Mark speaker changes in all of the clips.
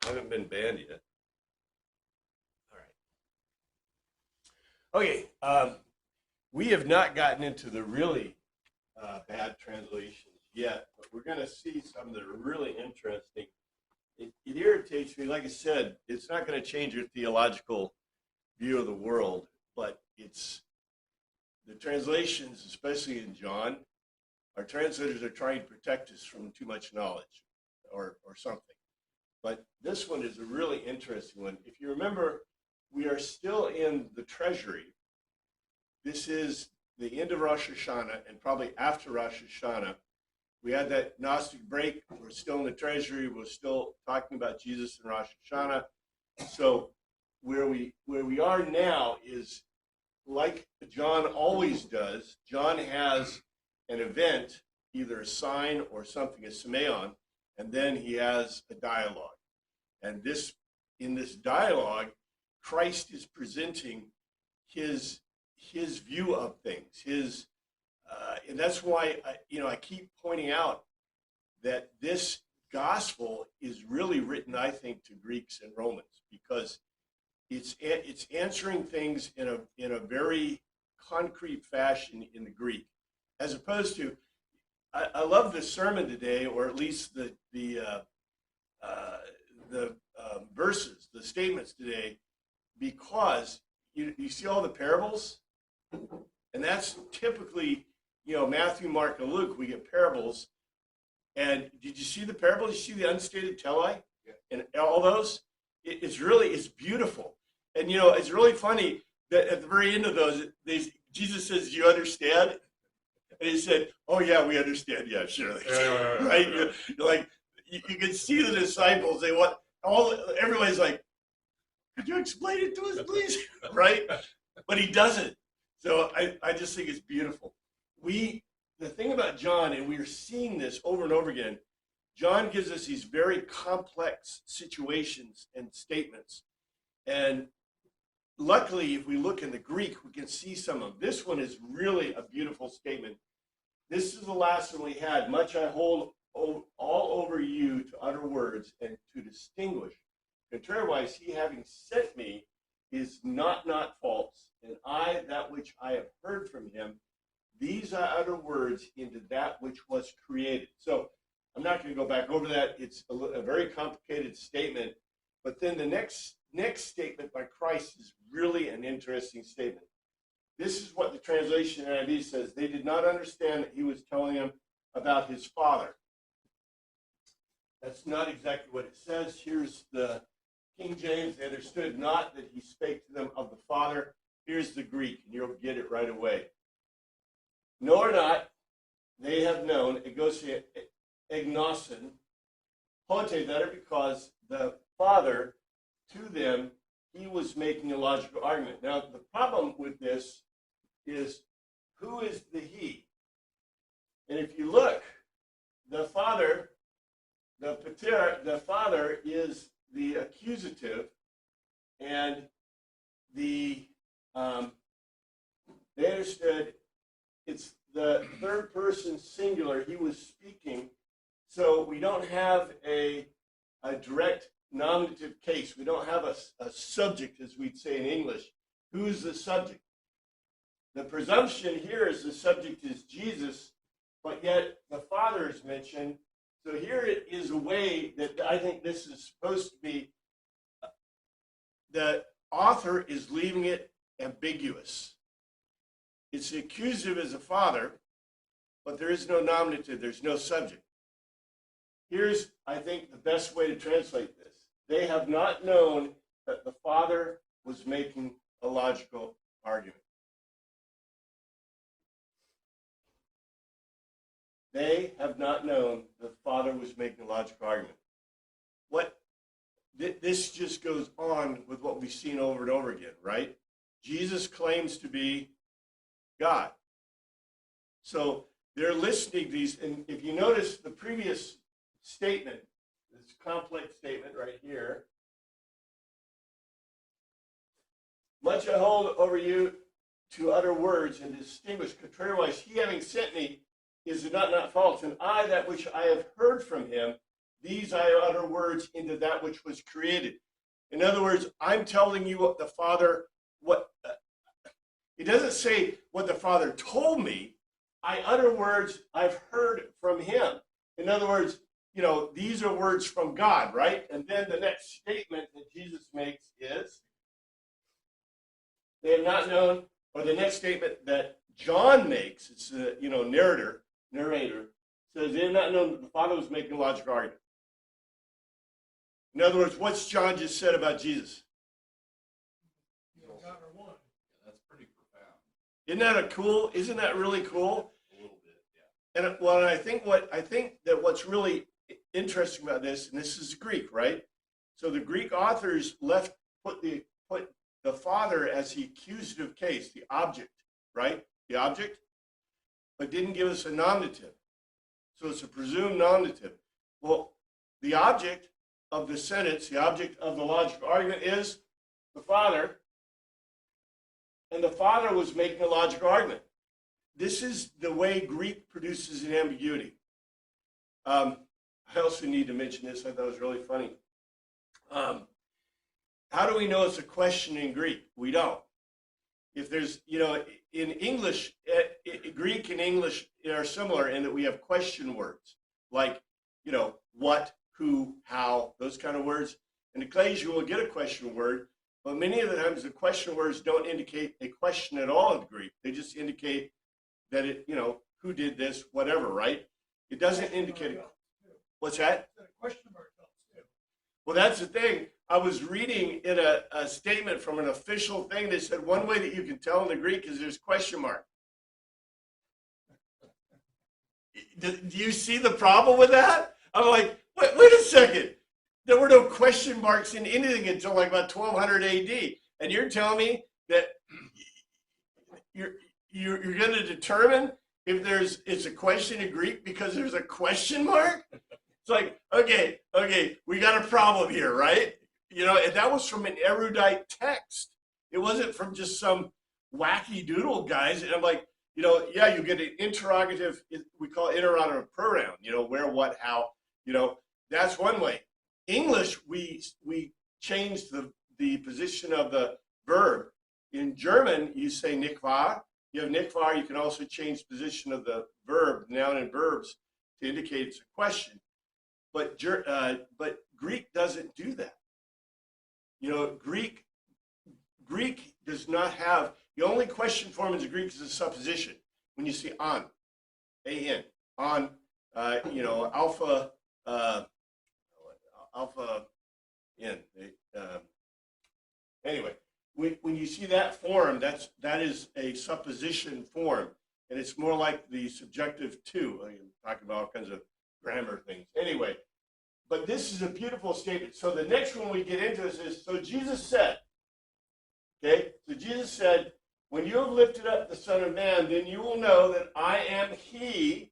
Speaker 1: haven't been banned yet. All right. Okay. We have not gotten into the really bad translations yet, but we're going to see some that are really interesting. It irritates me. Like I said, it's not going to change your theological view of the world, but it's the translations, especially in John. Our translators are trying to protect us from too much knowledge or something. But this one is a really interesting one. If you remember, we are still in the treasury. This is the end of Rosh Hashanah, and probably after Rosh Hashanah, we had that Gnostic break. We're still in the treasury. We're still talking about Jesus and Rosh Hashanah. So where we are now is like John always does. John has an event, either a sign or something, a semeon, and then he has a dialogue. And in this dialogue, Christ is presenting his view of things, and that's why I keep pointing out that this gospel is really written, I think, to Greeks and Romans, because it's answering things in a very concrete fashion in the Greek, as opposed to I love the sermon today, or at least the verses, the statements today, because you see all the parables, and that's typically, Matthew, Mark, and Luke, we get parables. And did you see the parables? You see the unstated teli? Yeah. And all those? It's beautiful. And, it's really funny that at the very end of those, Jesus says, "Do you understand?" And he said, "Oh, yeah, we understand. Yeah, sure." Right? You're like, you can see the disciples. They want everybody's like, "Could you explain it to us, please?" Right? But he doesn't. So I just think it's beautiful. The thing about John, and we are seeing this over and over again, John gives us these very complex situations and statements. And luckily, if we look in the Greek, we can see some of them. This one is really a beautiful statement. This is the last one we had. "Much I hold all over you to utter words and to distinguish. Contrariwise, he having sent me is not false, and I, that which I have heard from him, these I utter words into that which was created." So I'm not going to go back over that. It's a very complicated statement. But then the next statement by Christ is really an interesting statement. This is what the translation NIV says. "They did not understand that he was telling them about his Father." That's not exactly what it says. Here's the King James. "They understood not that he spake to them of the Father." Here's the Greek, and you'll get it right away. "Nor not they have known," egnosin, pote, that are, because the Father, to them, he was making a logical argument. Now, the problem with this is, who is the he? And if you look, the Father, the pater, the Father is the accusative, and they understood it's the third person singular. He was speaking, so we don't have a direct nominative case. We don't have a subject, as we'd say in English. Who's the subject? The presumption here is the subject is Jesus, but yet the Father is mentioned. So here it is a way that I think this is supposed to be, the author is leaving it ambiguous. It's accusative as a father, but there is no nominative, there's no subject. Here's, I think, the best way to translate this. They have not known that the Father was making a logical argument. They have not known the Father was making a logical argument. This just goes on with what we've seen over and over again, right? Jesus claims to be God. So they're listening to these, and if you notice the previous statement, this complex statement right here, "Much I hold over you to utter words and distinguish. Contrariwise, he having sent me is not false, and I, that which I have heard from him, these I utter words into that which was created. In other words, I'm telling you what the Father, it doesn't say what the Father told me. I utter words I've heard from him. In other words, these are words from God, right? And then the next statement that Jesus makes is, they have not known, or the next statement that John makes, it's the narrator, says they have not known that the Father was making a logical argument. In other words, what's John just said about Jesus?
Speaker 2: God are one. Yeah, that's pretty profound.
Speaker 1: Isn't that really cool?
Speaker 2: A little bit, yeah.
Speaker 1: And I think that what's really interesting about this, and this is Greek, right? So the Greek authors put the Father as the accusative case, the object, right? The object, but didn't give us a nominative. So it's a presumed nominative. Well, the object of the sentence, the object of the logical argument is the Father, and the Father was making a logical argument. This is the way Greek produces an ambiguity. I also need to mention this. I thought it was really funny. How do we know it's a question in Greek? We don't. If there's, in English, Greek and English are similar in that we have question words, like, what, who, how, those kind of words. In Ecclesia, we'll get a question word, but many of the times the question words don't indicate a question at all in Greek. They just indicate that who did this, whatever, right? It doesn't indicate. What's that?
Speaker 2: Question mark helps too.
Speaker 1: Well, that's the thing. I was reading in a statement from an official thing that said one way that you can tell in the Greek is there's question mark. Do you see the problem with that? I'm like, wait a second. There were no question marks in anything until like about 1200 AD. And you're telling me that you're going to determine if it's a question in Greek because there's a question mark? It's like, okay, we got a problem here, right? And that was from an erudite text. It wasn't from just some wacky doodle guys. And I'm like, yeah, you get an interrogative, we call it interrogative pronoun, where, what, how, that's one way. English, we changed the position of the verb. In German, you say nicht wahr. You have nicht wahr. You can also change the position of the verb, noun and verbs, to indicate it's a question. But Greek doesn't do that. Greek does not have, the only question form in the Greek is a supposition. When you see on, A-N, on, alpha, N. Anyway, when you see that form, that is a supposition form, and it's more like the subjective to. I'm talking about all kinds of grammar things. Anyway, but this is a beautiful statement. So the next one we get into is, so Jesus said, okay? So Jesus said, when you have lifted up the Son of Man, then you will know that I am he,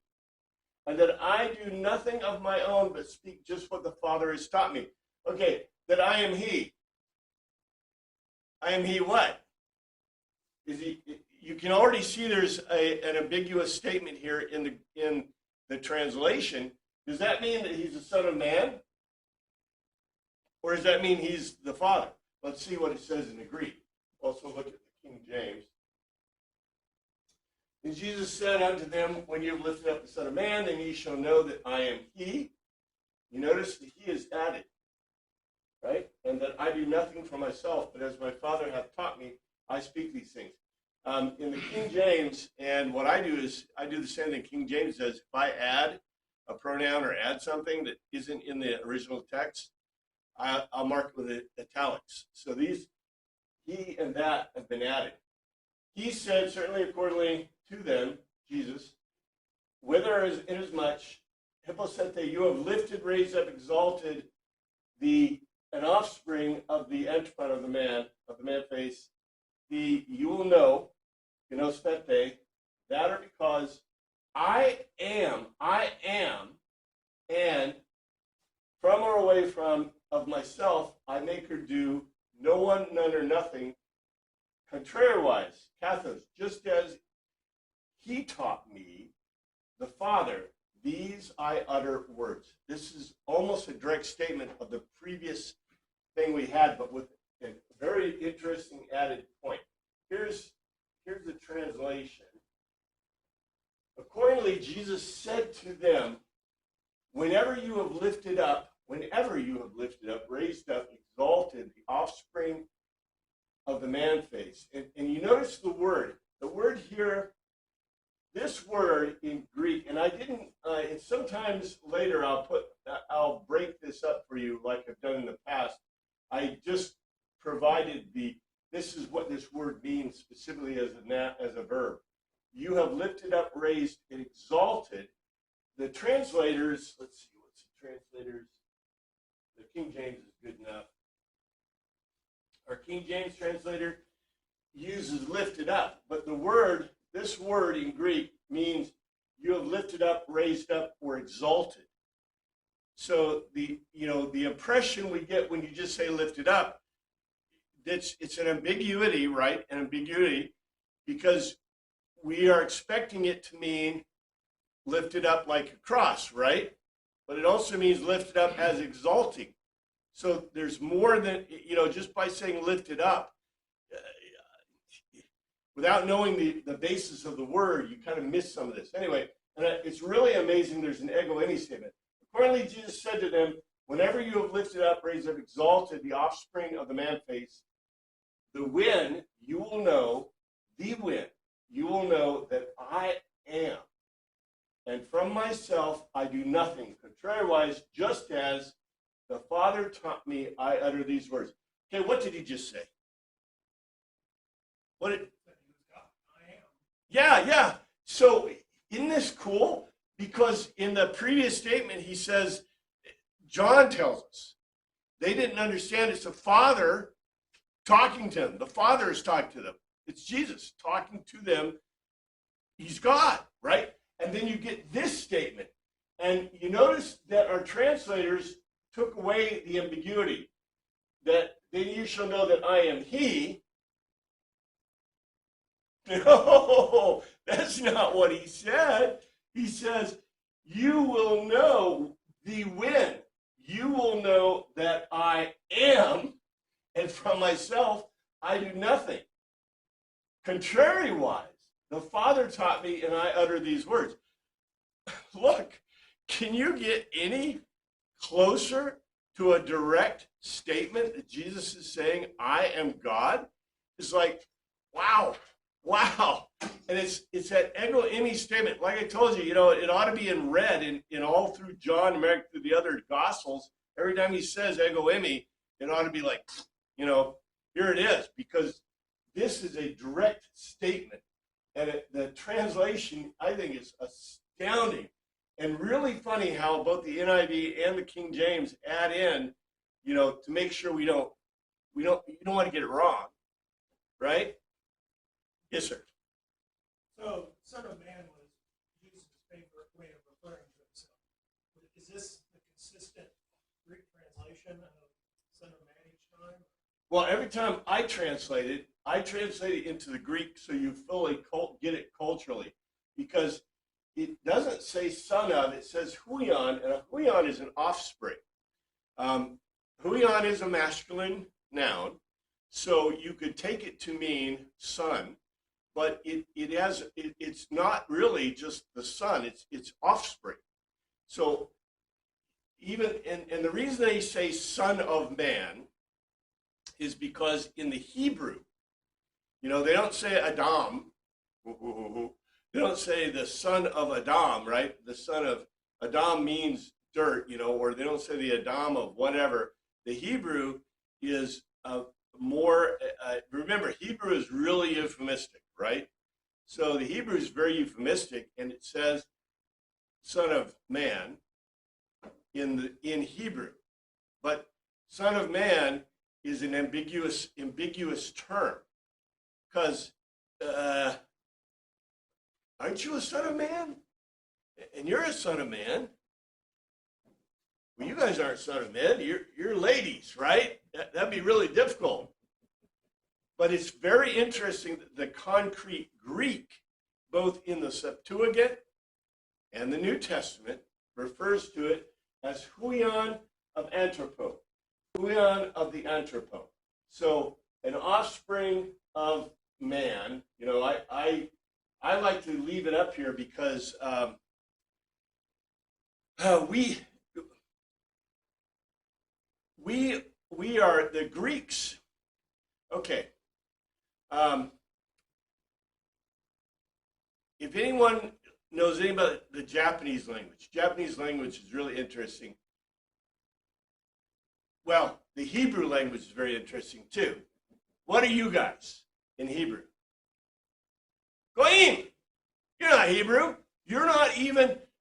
Speaker 1: and that I do nothing of my own, but speak just what the Father has taught me. Okay, that I am he. I am he what? You can already see there's an ambiguous statement here in the translation. Does that mean that he's the Son of Man? Or does that mean he's the Father? Let's see what it says in the Greek. Also look at the King James. And Jesus said unto them, when you have lifted up the Son of Man, then ye shall know that I am he. You notice that he is added, right? And that I do nothing for myself, but as my Father hath taught me, I speak these things. In the King James, and what I do is, I do the same thing King James does. If I add a pronoun or add something that isn't in the original text, I'll mark it with italics. So these, he and that have been added. He said, certainly accordingly to them, Jesus, whither inasmuch, hyposente, you have lifted, raised up, exalted an offspring of the entron of the man face, you will know, gnospete, that are because I am, and from or away from of myself, I make her do no one, none, or nothing, contrariwise, kathos, just as he taught me, the Father, these I utter words. This is almost a direct statement of the previous thing we had, but with a very interesting added point. Here's the translation. Accordingly, Jesus said to them, whenever you have lifted up, raised up, exalted the offspring of the man face. And you notice the word here, this word in Greek, and I didn't, and sometimes later I'll break this up for you like I've done in the past. I just provided this is what this word means specifically as a verb. You have lifted up, raised, and exalted. The translators, let's see, what's the translators? The King James is good enough. Our King James translator uses lifted up, but this word in Greek means you have lifted up, raised up, or exalted. So the impression we get when you just say lifted up, it's an ambiguity, right? An ambiguity, because we are expecting it to mean lifted up like a cross, right? But it also means lifted up as exalting. So there's more than, just by saying lifted up, without knowing the basis of the word, you kind of miss some of this. Anyway, and it's really amazing there's an ego eimi statement. Accordingly, Jesus said to them, whenever you have lifted up, raised up, exalted the offspring of the man face, you will know that I am. And from myself I do nothing. Contrariwise, just as the Father taught me, I utter these words. Okay, what did he just say? What did?
Speaker 2: I am.
Speaker 1: Yeah. So isn't this cool? Because in the previous statement he says, John tells us, they didn't understand it's the Father talking to them. The Father is talking to them. It's Jesus talking to them. He's God, right? And then you get this statement. And you notice that our translators took away the ambiguity. That then you shall know that I am he. No, that's not what he said. He says, you will know when. You will know that I am, and from myself I do nothing. Contrariwise, the Father taught me, and I utter these words. Look, can you get any closer to a direct statement that Jesus is saying, I am God? It's like, wow. And it's that ego eimi statement. Like I told you, it ought to be in red in all through John and Mark, through the other Gospels. Every time he says ego eimi, it ought to be like, here it is, because this is a direct statement. And the translation, I think, is astounding and really funny how both the NIV and the King James add in, to make sure you don't want to get it wrong, right? Yes, sir.
Speaker 2: So, Son of Man was Jesus' favorite way of referring to himself. Is this the consistent Greek translation of Son of Man each time?
Speaker 1: Well, every time I translate it into the Greek so you fully get it culturally, because it doesn't say son of, it says huion, and a huion is an offspring. Huion is a masculine noun, so you could take it to mean son, but it's not really just the son, it's offspring. So even, and the reason they say son of man is because in the Hebrew, they don't say Adam. They don't say the son of Adam, right? The son of Adam means dirt, or they don't say the Adam of whatever. The Hebrew is more, remember, Hebrew is really euphemistic, right? So the Hebrew is very euphemistic, and it says son of man in Hebrew. But son of man is an ambiguous term, because aren't you a son of man? And you're a son of man. Well, you guys aren't son of men. You're ladies, right? That'd be really difficult. But it's very interesting that the concrete Greek, both in the Septuagint and the New Testament refers to it as huion of anthropo, huion of the anthropo. So an offspring of man. You know, I like to leave it up here because we are the Greeks. Okay. If anyone knows anything about the Japanese language is really interesting. Well, the Hebrew language is very interesting too. What are you guys in Hebrew? Goyim. You're not Hebrew.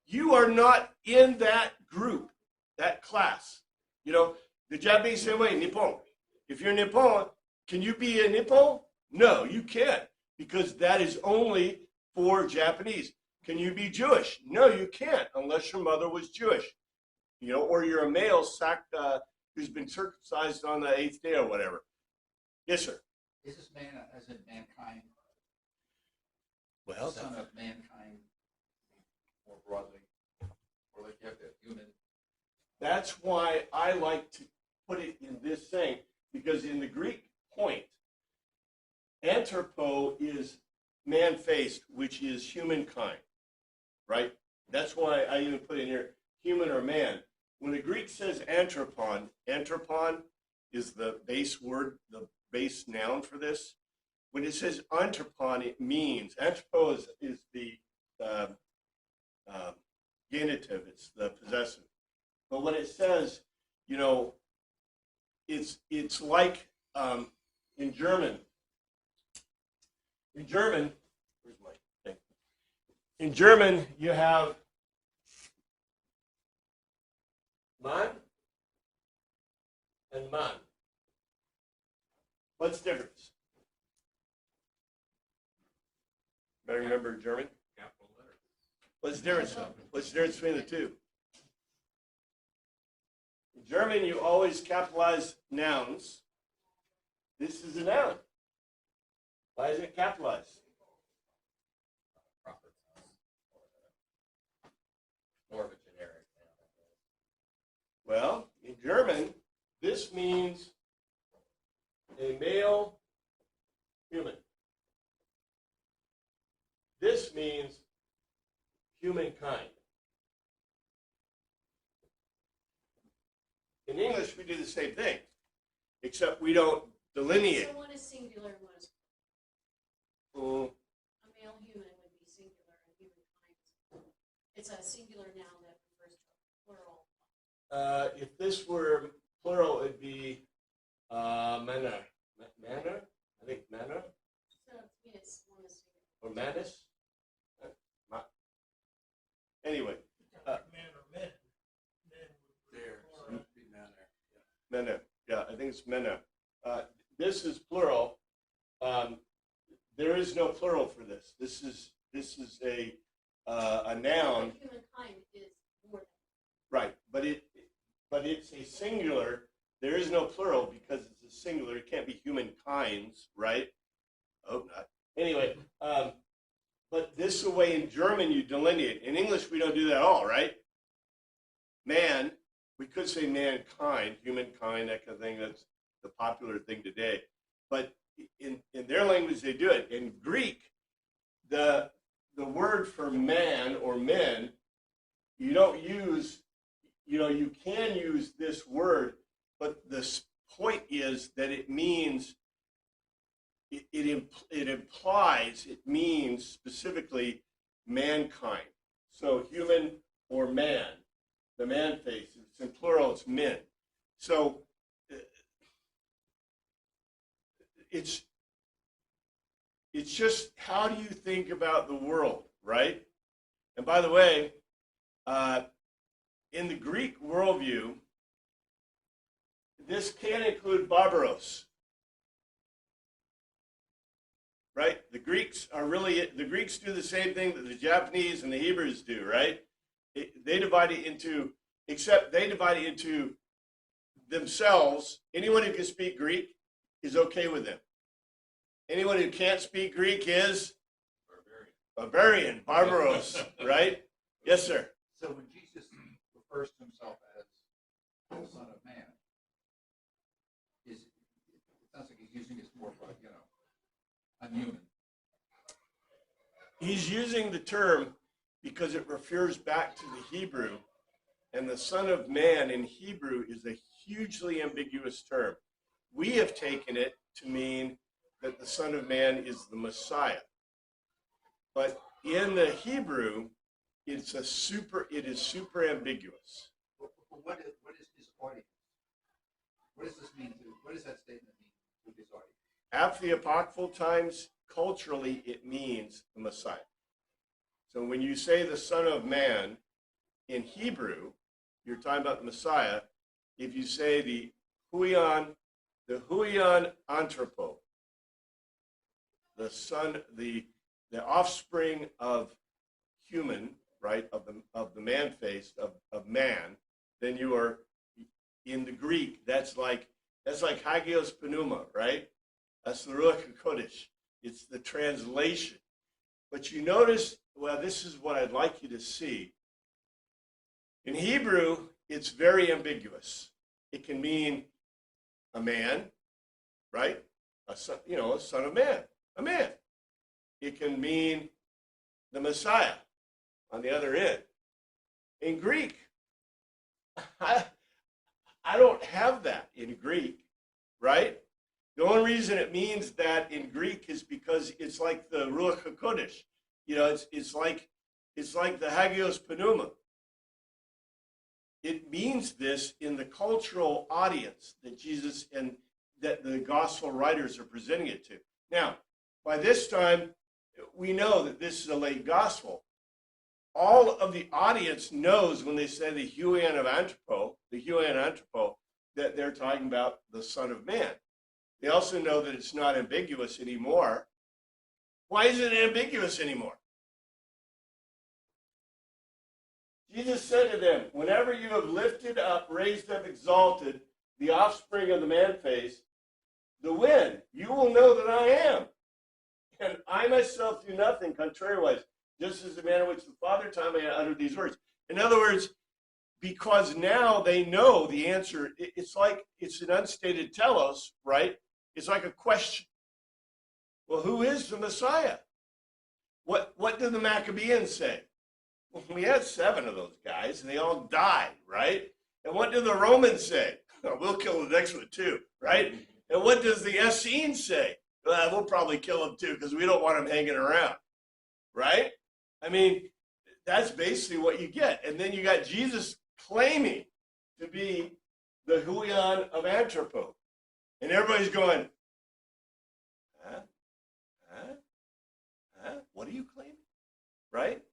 Speaker 1: You are not in that group, that class. You know, the Japanese say, wait, Nippon. If you're Nippon, can you be a Nippon? No, you can't, because that is only for Japanese. Can you be Jewish? No, you can't, unless your mother was Jewish. You know, or you're a male who's been circumcised on the 8th day or whatever. Yes, sir.
Speaker 3: Is this man as in mankind?
Speaker 1: Well,
Speaker 3: son of mankind, more broadly, or like you have the human.
Speaker 1: That's why I like to put it in this thing, because in the Greek point, anthropo is man-faced, which is humankind, right? That's why I even put in here human or man. When the Greek says anthropon, anthropon is the base word, the base noun for this. When it says anthropon, it means, anthropo is the genitive, it's the possessive. But when it says, you know, it's like in German. In German, where's my thing? In German, you have man and man. What's the difference? Better remember German?
Speaker 3: Capital letter.
Speaker 1: What's the difference? What's the difference between the two? In German, you always capitalize nouns. This is a noun. Why is it capitalized?
Speaker 3: Proper noun. More of a generic noun.
Speaker 1: Well, in German, this means a male human. This means humankind. In English, we do the same thing, except we don't delineate.
Speaker 4: So one is singular and one is
Speaker 1: Mm,
Speaker 4: a male human would be singular and humankind is plural. It's a singular noun that refers to a plural.
Speaker 1: if this were plural, it'd be manner. Manner? I think manner
Speaker 4: So to me, it's one is singular.
Speaker 1: or manus. Anyway,
Speaker 2: Man or men. Men would be plural.
Speaker 1: manner. Yeah, I think it's manner. This is plural. There is no plural for this. This is a noun.
Speaker 4: But humankind is more than.
Speaker 1: Right, but it's a singular. There is no plural because it's a singular. It can't be humankinds, right? I hope not. Anyway, but this is the way in German you delineate. In English, we don't do that at all, right? Man, we could say mankind, humankind, that kind of thing. That's the popular thing today. But in their language, they do it. In Greek, the word for man or men, you don't use. You know, you can use this word, but the point is that it means, it implies, it means specifically mankind. So human or man, the man face, it's in plural, it's men. So it's just, how do you think about the world, right? And by the way, in the Greek worldview, this can include barbaros, right? The Greeks do the same thing that the Japanese and the Hebrews do, right? They divide it into themselves. Anyone who can speak Greek is okay with them. Anyone who can't speak Greek is barbarian, barbaros, right? Yes, sir.
Speaker 3: So when Jesus refers to himself as the Son of Man, it sounds like he's using this more for, I'm human.
Speaker 1: He's using the term because it refers back to the Hebrew, and the Son of Man in Hebrew is a hugely ambiguous term. We have taken it to mean that the Son of Man is the Messiah. But in the Hebrew, it is super ambiguous.
Speaker 3: But what is his audience? What does this mean what does that statement mean to his audience?
Speaker 1: At the apocryphal times, culturally, it means the Messiah. So when you say the Son of Man in Hebrew, you're talking about the Messiah. If you say the huion anthropo, the offspring of human, right, of the man face of man, then you are in the Greek. That's like Hagios Pneuma, right? That's the Ruach HaKodesh. It's the translation. But you notice, well, this is what I'd like you to see. In Hebrew, it's very ambiguous. It can mean a man, right? A son of man, a man. It can mean the Messiah on the other end. In Greek, I don't have that in Greek, right? The only reason it means that in Greek is because it's like the Ruach HaKodesh. It's like the Hagios Pneuma. It means this in the cultural audience that Jesus and that the gospel writers are presenting it to. Now, by this time, we know that this is a late gospel. All of the audience knows when they say the huion anthropo, that they're talking about the Son of Man. They also know that it's not ambiguous anymore. Why isn't it ambiguous anymore? Jesus said to them, whenever you have lifted up, raised up, exalted the offspring of the man face, the wind, you will know that I am. And I myself do nothing contrariwise, just as the manner in which the Father taught me I uttered these words. In other words, because now they know the answer, it's like it's an unstated telos, right? It's like a question. Well, who is the Messiah? What did the Maccabeans say? Well, we had 7 of those guys, and they all died, right? And what did the Romans say? We'll kill the next one too, right? And what does the Essenes say? Well, we'll probably kill them too because we don't want them hanging around, right? I mean, that's basically what you get. And then you got Jesus claiming to be the huion of anthropo. And everybody's going, huh? What are you claiming? Right?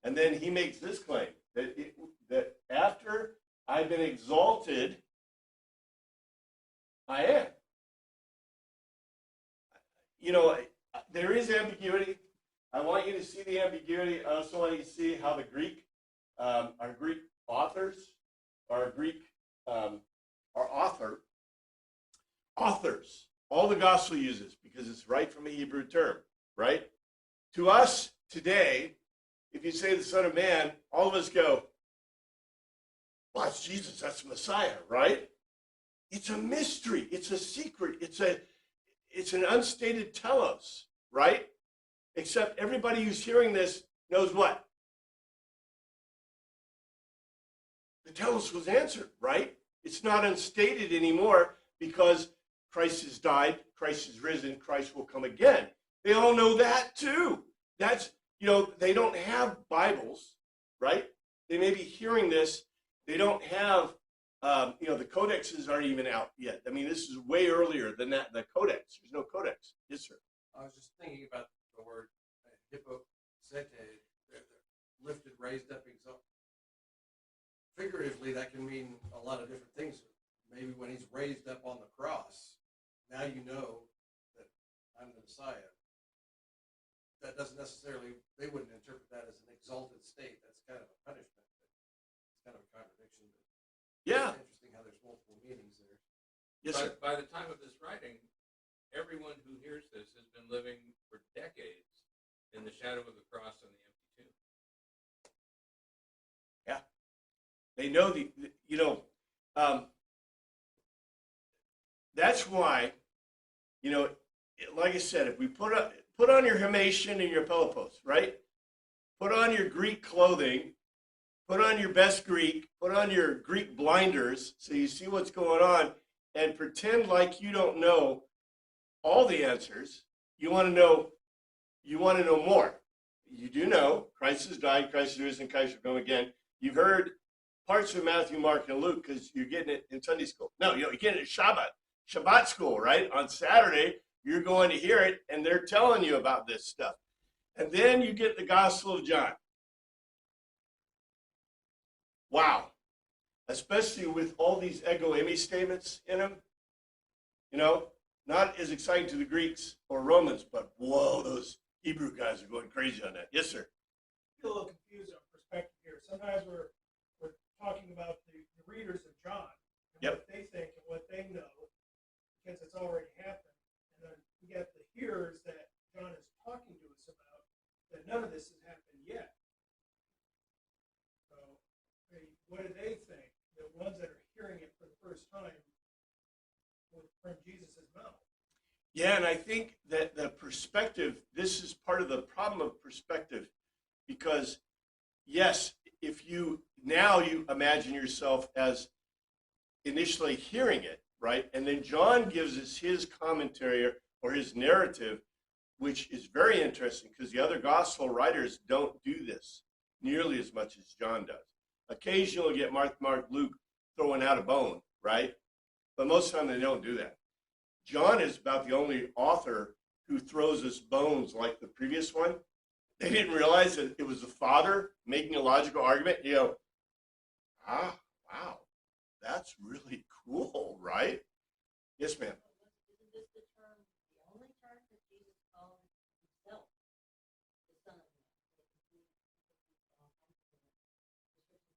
Speaker 1: And then he makes this claim that after I've been exalted, I am. There is ambiguity. I want you to see the ambiguity. I also want you to see how the Greek, our Greek authors, authors, all the gospel uses, because it's right from a Hebrew term, right? To us today, if you say the Son of Man, all of us go, well, it's Jesus, that's the Messiah, right? It's a mystery. It's a secret. It's an unstated telos, right? Except everybody who's hearing this knows what? The telos was answered, right? It's not unstated anymore because Christ has died, Christ has risen, Christ will come again. They all know that too. That's, they don't have Bibles, right? They may be hearing this. They don't have, the codexes aren't even out yet. I mean, this is way earlier than that, the codex. There's no codex. Yes, sir.
Speaker 5: I was just thinking about the word hyposete, lifted, raised up, exalted. Figuratively, that can mean a lot of different things. Maybe when he's raised up on the cross, now you know that I'm the Messiah. That doesn't necessarily, they wouldn't interpret that as an exalted state. That's kind of a punishment. It's kind of a contradiction.
Speaker 1: Yeah.
Speaker 5: It's interesting how there's multiple meanings there.
Speaker 1: Yes, sir.
Speaker 6: By the time of this writing, everyone who hears this has been living for decades in the shadow of the cross and the empty tomb.
Speaker 1: They know that's why, like I said, if we put on your Himation and your Pelopos, right? Put on your Greek clothing, put on your best Greek, put on your Greek blinders so you see what's going on, and pretend like you don't know all the answers. You want to know more. You do know Christ has died, Christ is risen, Christ will come again. You've heard parts of Matthew, Mark, and Luke because you're getting it in Sunday school. No, you're getting it in Shabbat school, right? On Saturday, you're going to hear it, and they're telling you about this stuff. And then you get the Gospel of John. Wow. Especially with all these ego eimi statements in them. Not as exciting to the Greeks or Romans, but whoa, those Hebrew guys are going crazy on that. Yes, sir.
Speaker 2: I feel a little confused on perspective here. Sometimes we're talking about the readers of John and
Speaker 1: Yep.
Speaker 2: what they think and what they know because it's already happened. And then we get the hearers that John is talking to us about that none of this has happened yet. So, what do they think? The ones that are hearing it for the first time from Jesus' mouth.
Speaker 1: Yeah, and I think that the perspective, this is part of the problem of perspective, because yes, if you imagine yourself as initially hearing it, right? And then John gives us his commentary or his narrative, which is very interesting because the other gospel writers don't do this nearly as much as John does. Occasionally you'll get Mark, Luke throwing out a bone, right? But most of the time they don't do that. John is about the only author who throws us bones like the previous one. They didn't realize that it was the Father making a logical argument. Wow, that's really cool, right? Yes, ma'am.
Speaker 4: Isn't this the only term that Jesus called himself, the Son of Man?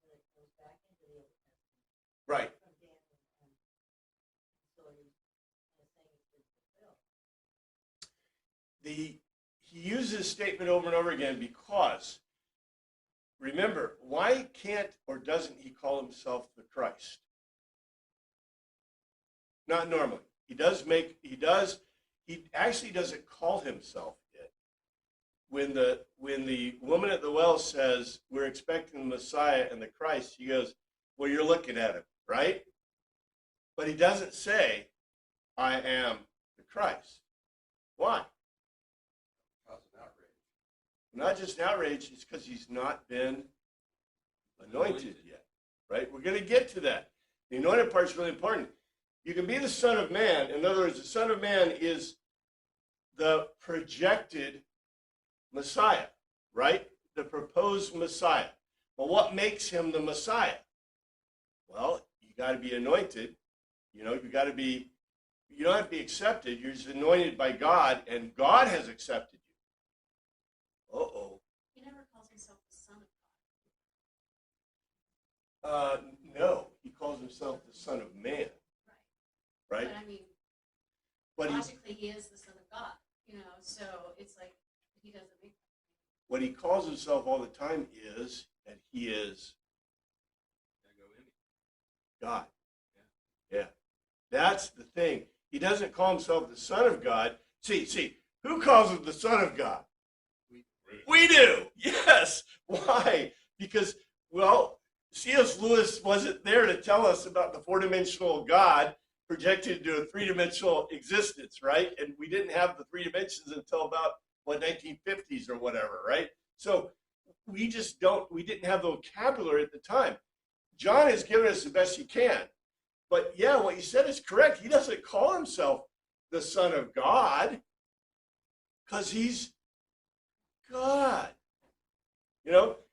Speaker 4: It goes back into the Old Testament.
Speaker 1: Right.
Speaker 4: From Daniel and so he's saying it's been fulfilled.
Speaker 1: He uses this statement over and over again because, remember, why can't or doesn't he call himself the Christ? Not normally. He actually doesn't call himself it. When the woman at the well says, we're expecting the Messiah and the Christ, he goes, well, you're looking at him, right? But he doesn't say, I am the Christ. Why?
Speaker 5: Cause an outrage.
Speaker 1: Not just an outrage, it's because he's not been anointed yet, right? We're going to get to that. The anointed part is really important. You can be the Son of Man. In other words, the Son of Man is the projected Messiah, right? The proposed Messiah. But what makes him the Messiah? Well, you got to be anointed. You don't have to be accepted. You're just anointed by God, and God has accepted you. Uh-oh.
Speaker 4: He never calls himself the Son of God.
Speaker 1: No, he calls himself the Son of Man, right?
Speaker 4: But I mean,
Speaker 1: But
Speaker 4: logically, he is the Son of God, so it's like he doesn't make that.
Speaker 1: what he calls himself all the time is that he is God. Yeah. That's the thing. He doesn't call himself the Son of God. See, who calls him the Son of God? We do. Yes. Why? Because, well, C.S. Lewis wasn't there to tell us about the four-dimensional God projected into a three-dimensional existence, right? And we didn't have the three dimensions until about, 1950s or whatever, right? So we didn't have the vocabulary at the time. John has given us the best he can. But yeah, what you said is correct. He doesn't call himself the Son of God because he's God.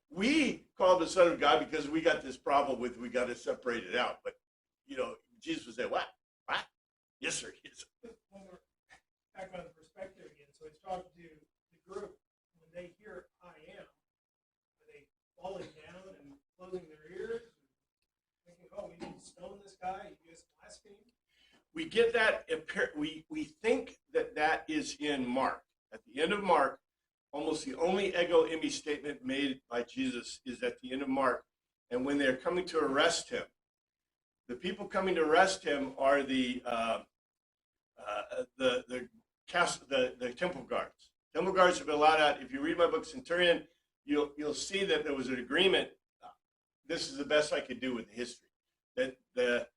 Speaker 1: We call him the Son of God because we got this problem with we got to separate it out. But, Jesus would say, what? Yes, sir. Yes.
Speaker 2: When we're back on the perspective again, so he's talking to the group. When they hear I am, are they falling down and closing their ears? Thinking, oh, we need to stone this guy, he just blasphemed?
Speaker 1: We get that, we think that is in Mark. At the end of Mark, almost the only ego eimi statement made by Jesus is at the end of Mark. and when they're coming to arrest him. The people coming to arrest him are the temple guards. Temple guards have been allowed out. If you read my book Centurion, you'll see that there was an agreement. This is the best I could do with the history. That the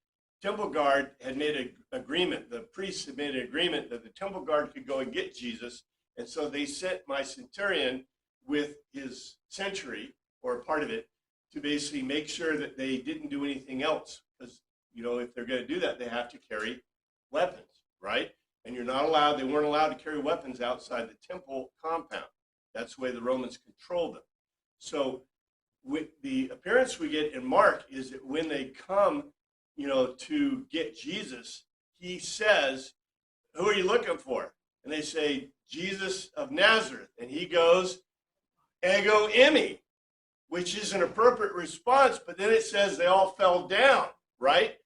Speaker 1: temple guard had made an agreement. The priests had made an agreement that the temple guard could go and get Jesus, and so they sent my centurion with his century or a part of it to basically make sure that they didn't do anything else. Because, if they're going to do that, they have to carry weapons, right? And you're not allowed, they weren't allowed to carry weapons outside the temple compound. That's the way the Romans controlled them. So with the appearance we get in Mark is that when they come, to get Jesus, he says, who are you looking for? And they say, Jesus of Nazareth. And he goes, ego eimi, which is an appropriate response, but then it says they all fell down, right?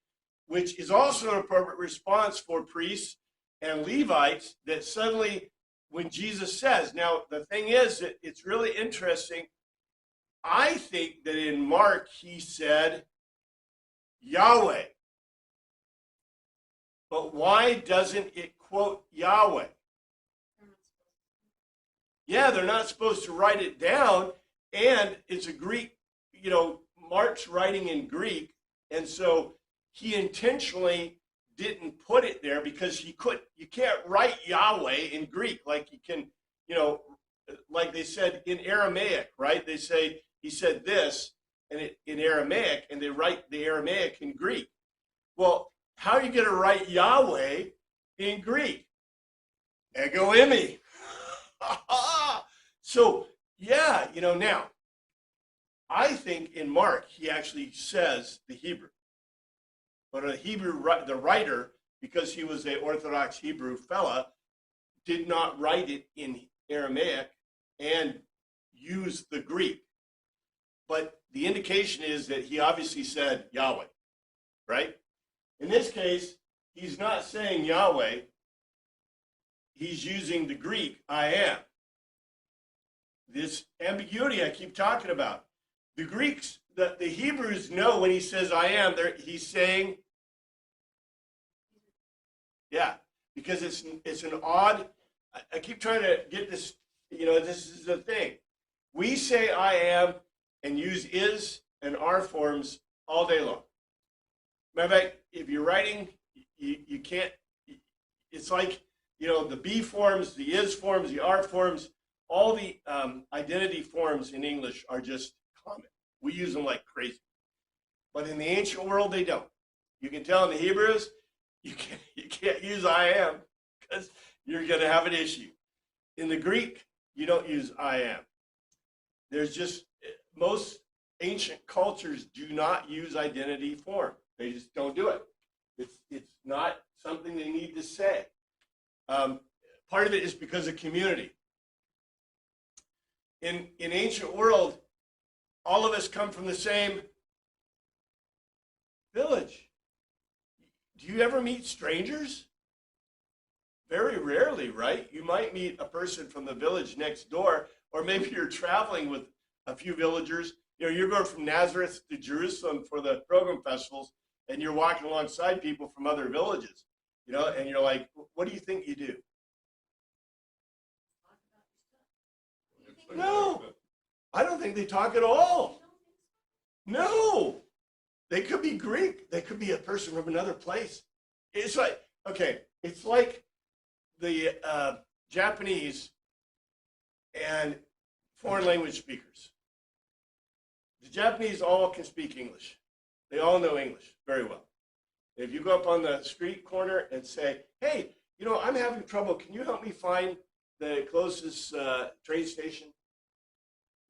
Speaker 1: Which is also an appropriate response for priests and Levites that suddenly, when Jesus says, now the thing is that it's really interesting. I think that in Mark, he said Yahweh. But why doesn't it quote Yahweh? Yeah, they're not supposed to write it down. And it's a Greek, Mark's writing in Greek. And so he intentionally didn't put it there because you can't write Yahweh in Greek like you can, like they said in Aramaic, right? They say, he said this in Aramaic, and they write the Aramaic in Greek. Well, how are you going to write Yahweh in Greek? Ego eimi. So, yeah, now, I think in Mark, he actually says the Hebrew. But the writer, because he was an Orthodox Hebrew fella, did not write it in Aramaic and use the Greek. But the indication is that he obviously said Yahweh, right? In this case, he's not saying Yahweh. He's using the Greek, I am. This ambiguity I keep talking about. The Greeks, the Hebrews know when he says I am, he's saying, yeah, because it's an odd, I keep trying to get this, this is the thing. We say I am and use is and are forms all day long. Matter of fact, if you're writing, you can't, it's like, the be forms, the is forms, the are forms, all the identity forms in English are just common. We use them like crazy. But in the ancient world, they don't. You can tell in the Hebrews, you can't use I am because you're going to have an issue. In the Greek, you don't use I am. There's just, most ancient cultures do not use identity form. They just don't do it. It's not something they need to say. Part of it is because of community. In ancient world, all of us come from the same village. Do you ever meet strangers? Very rarely, right? You might meet a person from the village next door, or maybe you're traveling with a few villagers. You're going from Nazareth to Jerusalem for the Pilgrim Festivals, and you're walking alongside people from other villages, and you're like, what do you think you do? No, I don't think they talk at all. No, they could be Greek. They could be a person from another place. It's like, okay, it's like the Japanese and foreign language speakers. The Japanese all can speak English. They all know English very well. If you go up on the street corner and say, hey, I'm having trouble. Can you help me find the closest train station?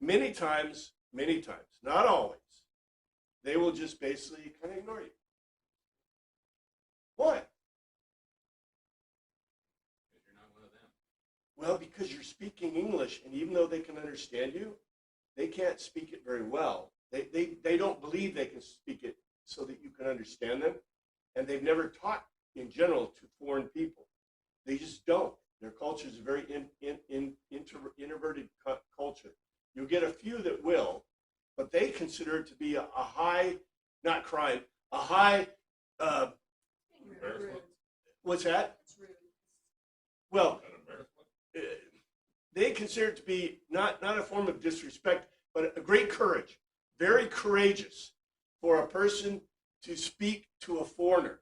Speaker 1: Many times, not always, they will just basically kind of ignore you. Why?
Speaker 6: Because you're not one of them.
Speaker 1: Well, because you're speaking English, and even though they can understand you, they can't speak it very well. They don't believe they can speak it so that you can understand them, and they've never taught in general to foreign people. They just don't. Their culture is a very introverted culture. You'll get a few that will, but they consider it to be a high, not crime, a high,
Speaker 4: Rude.
Speaker 1: what's that?
Speaker 4: It's rude.
Speaker 1: Well,
Speaker 6: An embarrassment.
Speaker 1: they consider it to be not a form of disrespect, but a great courage, very courageous for a person to speak to a foreigner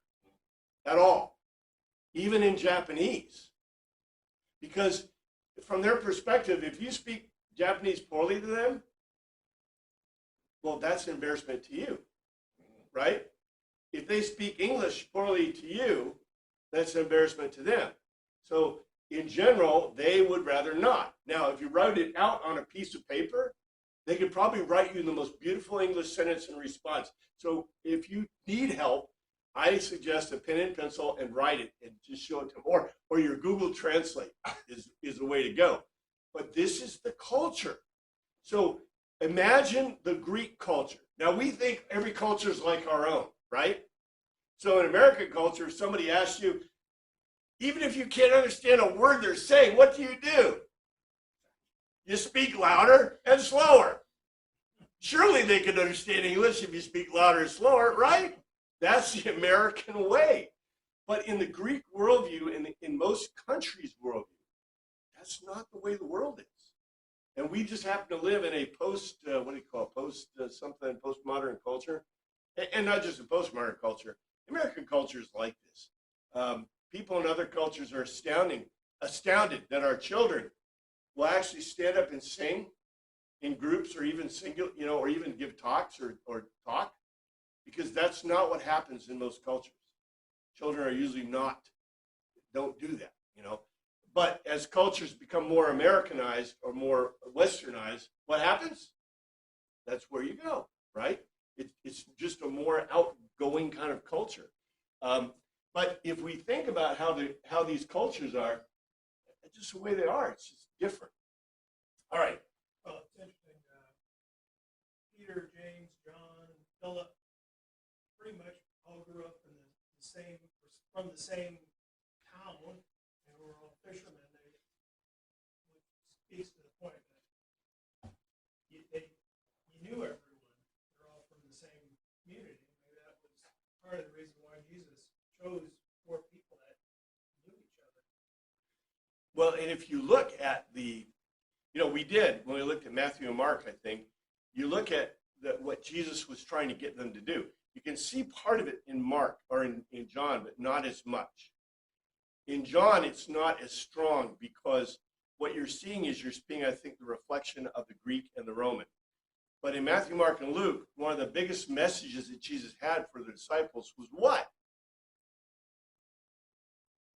Speaker 1: at all, even in Japanese. Because from their perspective, if you speak Japanese poorly to them, well, that's an embarrassment to you, right? If they speak English poorly to you, that's an embarrassment to them. So in general, they would rather not. Now, if you wrote it out on a piece of paper, they could probably write you the most beautiful English sentence in response. So if you need help, I suggest a pen and pencil and write it and just show it to them. Or your Google Translate is the way to go. But this is the culture. So imagine the Greek culture. Now, we think every culture is like our own, right? So in American culture, if somebody asks you, even if you can't understand a word they're saying, what do? You speak louder and slower. Surely they can understand English if you speak louder and slower, right? That's the American way. But in the Greek worldview, in most countries' worldview, that's not the way the world is. And we just happen to live in a postmodern culture. And not just a postmodern culture. American culture is like this. People in other cultures are astounded that our children will actually stand up and sing in groups or even single, or even give talks or talk, because that's not what happens in most cultures. Children are usually don't do that, But as cultures become more Americanized or more Westernized, what happens? That's where you go, right? It's just a more outgoing kind of culture. But if we think about how these cultures are, it's just the way they are. It's just different. All right.
Speaker 2: Well, it's interesting. Peter, James, John, Philip, pretty much all grew up in from the same town, and were all fishermen. Which speaks to the point that you knew everyone. They're all from the same community. Maybe that was part of the reason why Jesus chose 4 people that knew each other.
Speaker 1: Well, and if you look at we did, when we looked at Matthew and Mark, I think, you look at what Jesus was trying to get them to do. You can see part of it in Mark or in John, but not as much. In John, it's not as strong because what you're seeing, I think, the reflection of the Greek and the Roman. But in Matthew, Mark, and Luke, one of the biggest messages that Jesus had for the disciples was what?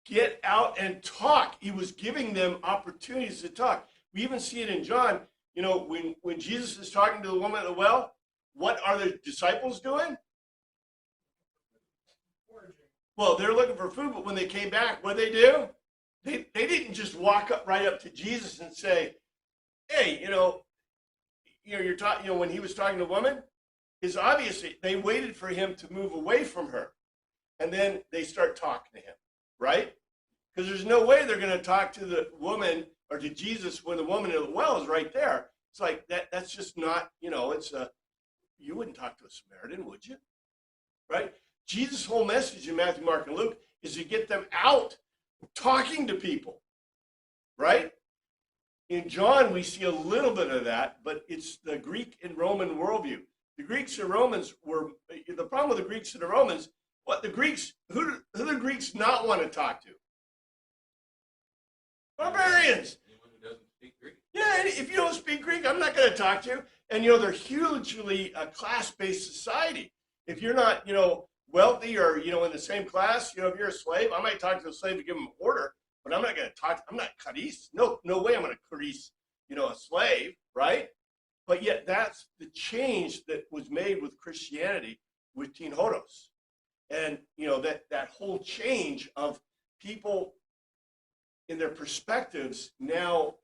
Speaker 1: Get out and talk. He was giving them opportunities to talk. We even see it in John. When Jesus is talking to the woman at the well, what are the disciples doing? Well, they're looking for food, but when they came back, what did they do? They didn't just walk right up to Jesus and say, "Hey, you're talking." When he was talking to the woman, is obviously they waited for him to move away from her, and then they start talking to him, right? Because there's no way they're going to talk to the woman or to Jesus when the woman at the well is right there. It's like that's just not, you wouldn't talk to a Samaritan, would you? Right? Jesus' whole message in Matthew, Mark, and Luke is to get them out talking to people, right? In John, we see a little bit of that, but it's the Greek and Roman worldview. The Greeks and Romans the problem with the Greeks and the Romans, who do the Greeks not want to talk to? Barbarians.
Speaker 6: Anyone who doesn't speak Greek.
Speaker 1: Yeah, if you don't speak Greek, I'm not going to talk to you. And, they're hugely a class-based society. If you're not, wealthy or, in the same class, if you're a slave, I might talk to a slave to give him an order, but I'm not going to talk. I'm not caris. No way I'm going to caris, a slave, right? But yet that's the change that was made with Christianity with Teen Hodos. And, that whole change of people in their perspectives now,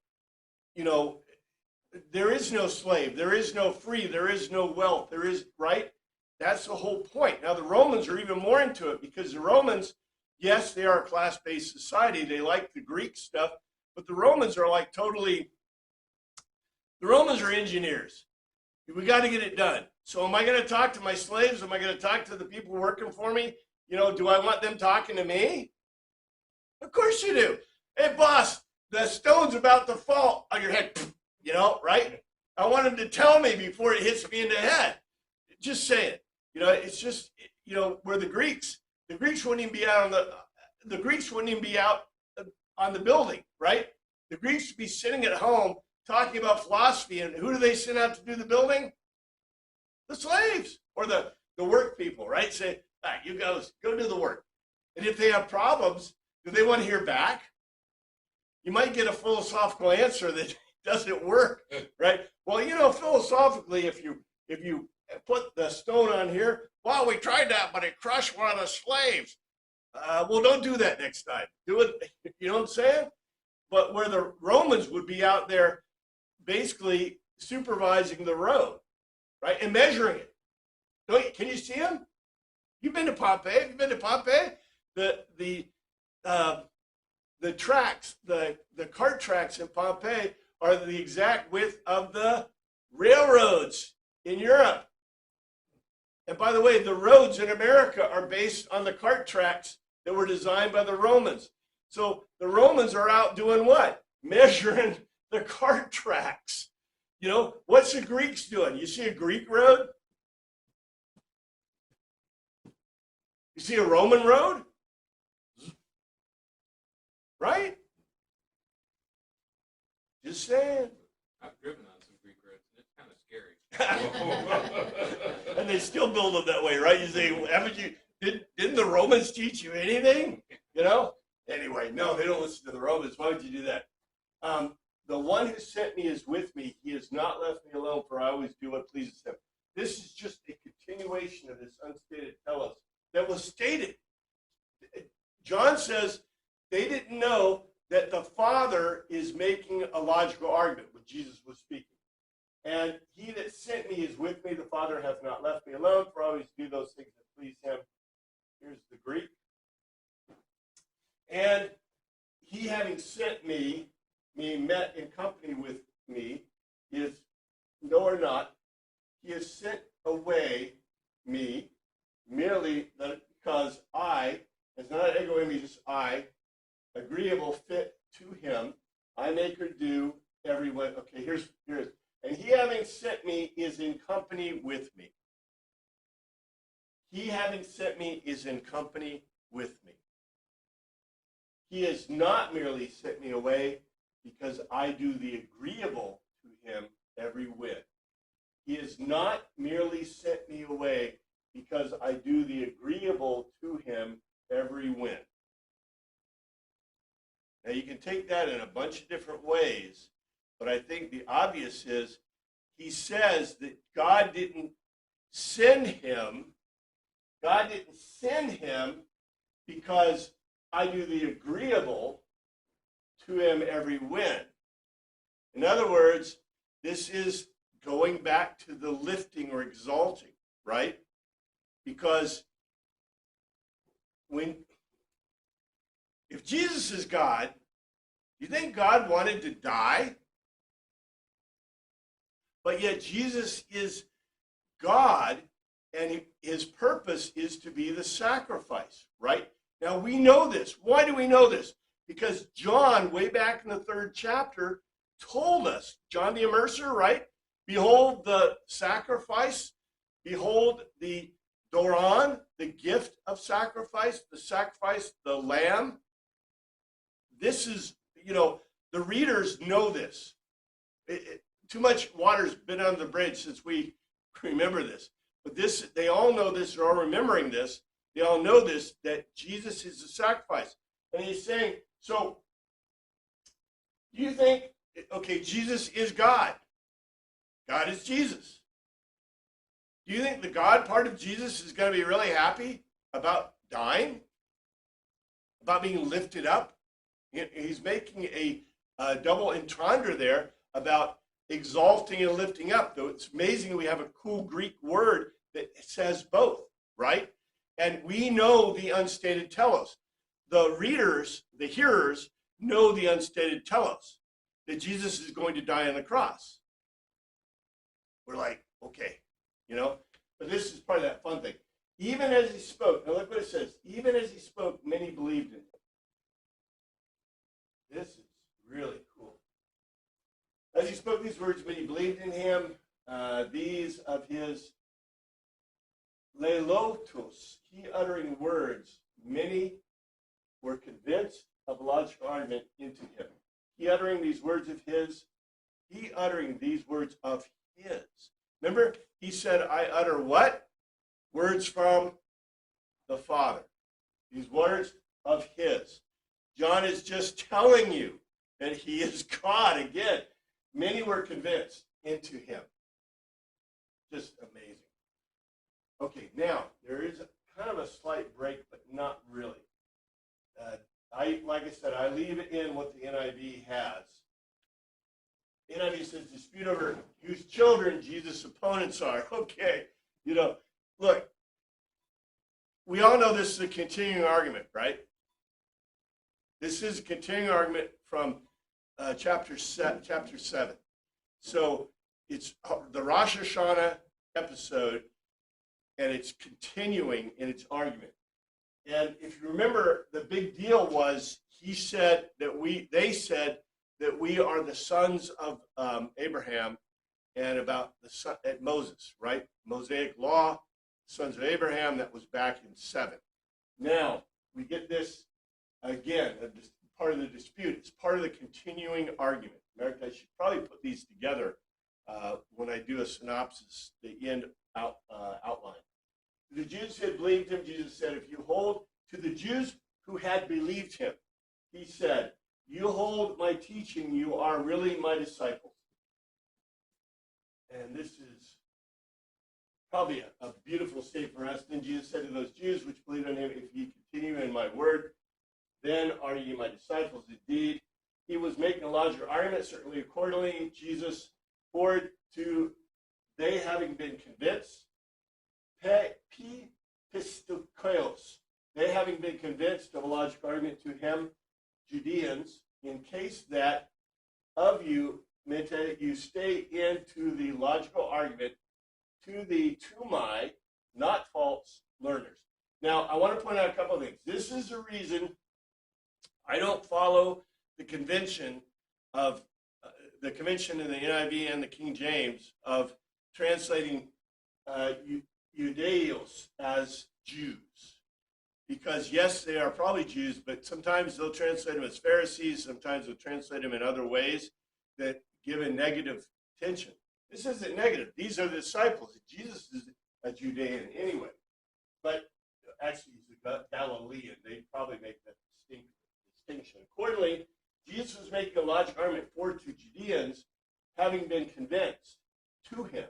Speaker 1: there is no slave, there is no free, there is no wealth, right? That's the whole point. Now, the Romans are even more into it because the Romans, yes, they are a class-based society. They like the Greek stuff, but the Romans are the Romans are engineers. We got to get it done. So am I going to talk to my slaves? Am I going to talk to the people working for me? You know, do I want them talking to me? Of course you do. Hey, boss, the stone's about to fall on your head. You know, right? I want him to tell me before it hits me in the head. Just saying. You know, it's just, you know, we're the Greeks. The Greeks wouldn't even be out on the Greeks wouldn't even be out on the building, right? The Greeks would be sitting at home talking about philosophy, and who do they send out to do the building? The slaves or the work people, right? Say, all right, you guys go do the work. And if they have problems, do they want to hear back? You might get a philosophical answer that doesn't work, right? Well, you know, philosophically, if you put the stone on here, well, we tried that, but it crushed one of the slaves. Well, don't do that next time. Do it, you know what I'm saying? But where the Romans would be out there basically supervising the road, right, and measuring it. Can you see them? You've been to Pompeii. Have you been to Pompeii? The tracks, the cart tracks in Pompeii are the exact width of the railroads in Europe. And by the way, the roads in America are based on the cart tracks that were designed by the Romans. So the Romans are out doing what? Measuring the cart tracks. You know, what's the Greeks doing? You see a Greek road? You see a Roman road? Right? Just saying.
Speaker 6: I've driven on some Greek roads, and it's kind of scary.
Speaker 1: And they still build them that way, right? You say, haven't you, didn't the Romans teach you anything? You know? Anyway, no, they don't listen to the Romans. Why would you do that? The one who sent me is with me. He has not left me alone, for I always do what pleases him. This is just a continuation of this unstated telos that was stated. John says they didn't know that the Father is making a logical argument when Jesus was speaking. And he that sent me is with me. The Father hath not left me alone, for I always do those things that please him. Here's the Greek. And he having sent me, met in company with me, is, no or not, he has sent away me merely that because I, it's not ego in me, just I, agreeable, fit to him, I make her do everyone. Okay, here's. And he having sent me is in company with me. He having sent me is in company with me. He has not merely sent me away because I do the agreeable to him every whit. He has not merely sent me away because I do the agreeable to him every whit. Now you can take that in a bunch of different ways, but I think the obvious is he says that God didn't send him because I do the agreeable to him every whit. In other words, this is going back to the lifting or exalting, right? Because if Jesus is God, do you think God wanted to die? But yet Jesus is God, and his purpose is to be the sacrifice, right? Now we know this. Why do we know this? Because John, way back in the 3rd chapter, told us, John the Immerser, right? Behold the sacrifice, behold the Doron, the gift of sacrifice, the lamb. This is, the readers know this. Too much water's been under the bridge since we remember this. But this, they all know this, they're all remembering this. They all know this, that Jesus is the sacrifice. And he's saying, so, do you think, okay, Jesus is God. God is Jesus. Do you think the God part of Jesus is going to be really happy about dying? About being lifted up? He's making a double entendre there about exalting and lifting up. Though it's amazing we have a cool Greek word that says both, right? And we know the unstated telos. The readers, the hearers, know the unstated telos, that Jesus is going to die on the cross. We're like, Okay, you know, but this is part of that fun thing. Even as he spoke, now look what it says. Even as he spoke, many believed in him. This is really cool. As he spoke these words, many believed in him. These of his leilotos, he uttering words, many were convinced of logical argument into him. He uttering these words of his. He uttering these words of his. Remember, he said, I utter what? Words from the Father. These words of his. John is just telling you that he is God. Again, many were convinced into him. Just amazing. Okay, now, there is kind of a slight break, but not really. Like I said, I leave in what the NIV has. NIV says, dispute over whose children Jesus' opponents are. Okay, you know, look, we all know this is a continuing argument, right? This is a continuing argument from chapter 7. So it's the Rosh Hashanah episode, and it's continuing in its argument. And if you remember, the big deal was they said that we are the sons of Abraham, and about the son at Moses, right? Mosaic law, sons of Abraham. That was back in 7. Now we get this again. Part of the dispute. It's part of the continuing argument. I should probably put these together when I do a synopsis, the end outline. The Jews had believed him. Jesus said, if you hold to the Jews who had believed him, he said, you hold my teaching, you are really my disciples. And this is probably a beautiful statement for us. Then Jesus said to those Jews which believed on him, if ye continue in my word, then are ye my disciples indeed. He was making a logical argument, certainly accordingly. Jesus forward to they having been convinced, pistikos, they having been convinced of a logical argument to him, Judeans, in case that of you, you stay into the logical argument to the tumai, not false learners. Now, I want to point out a couple of things. This is the reason I don't follow the convention in the NIV and the King James of translating Judeos as Jews. Because, yes, they are probably Jews, but sometimes they'll translate them as Pharisees. Sometimes they'll translate them in other ways that give a negative tension. This isn't negative. These are the disciples. Jesus is a Judean anyway. But actually, he's a Galilean. They probably make that distinction. Accordingly, Jesus was making a logical argument forward to Judeans, having been convinced to him.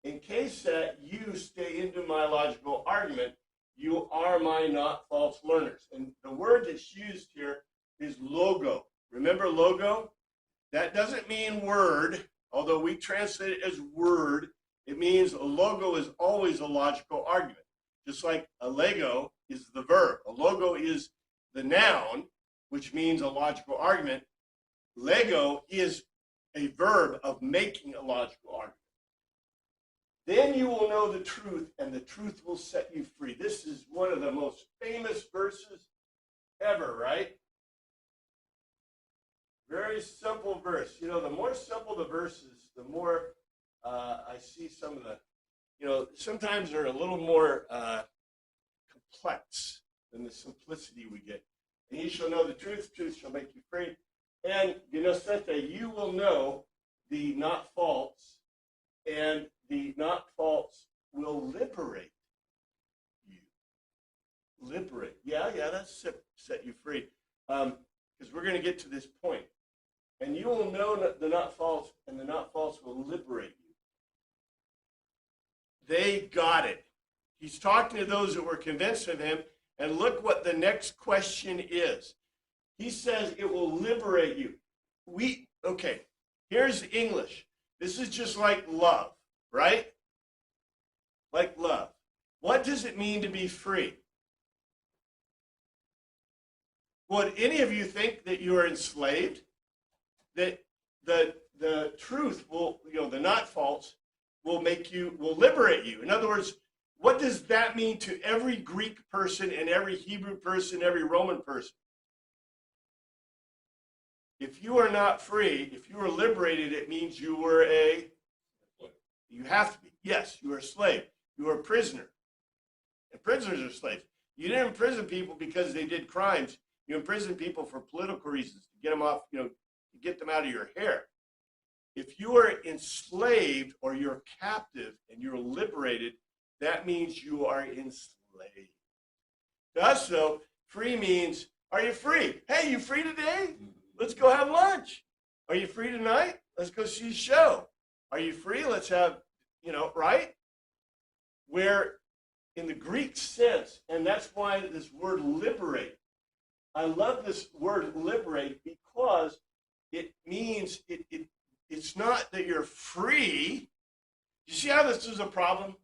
Speaker 1: In case that you stay into my logical argument, you are my not false learners. And the word that's used here is logo. Remember logo? That doesn't mean word, although we translate it as word. It means a logo is always a logical argument. Just like a Lego is the verb. A logo is the noun, which means a logical argument. Lego is a verb of making a logical argument. Then you will know the truth, and the truth will set you free. This is one of the most famous verses ever, right? Very simple verse. You know, the more simple the verses, the more I see some of the, sometimes they're a little more complex than the simplicity we get. And you shall know the truth shall make you free. And, you will know the not false, and the not false will liberate you. Liberate. Yeah, that's set you free. Because we're going to get to this point. And you will know the not false, and the not false will liberate you. They got it. He's talking to those that were convinced of him, and look what the next question is. He says it will liberate you. Here's English. This is just like love, right? Like love. What does it mean to be free? Would any of you think that you are enslaved? That the truth will, the not false, will liberate you. In other words, what does that mean to every Greek person and every Hebrew person, every Roman person? If you are not free, if you are liberated, it means you have to be. Yes, you are a slave. You are a prisoner. And prisoners are slaves. You didn't imprison people because they did crimes. You imprison people for political reasons, to get them off, to get them out of your hair. If you are enslaved or you're captive and you're liberated, that means you are enslaved. To us, though, free means, are you free? Hey, you free today? Let's go have lunch. Are you free tonight? Let's go see a show. Are you free? Let's have, right? Where in the Greek sense, and that's why this word liberate. I love this word liberate because it means it's not that you're free. You see how this is a problem?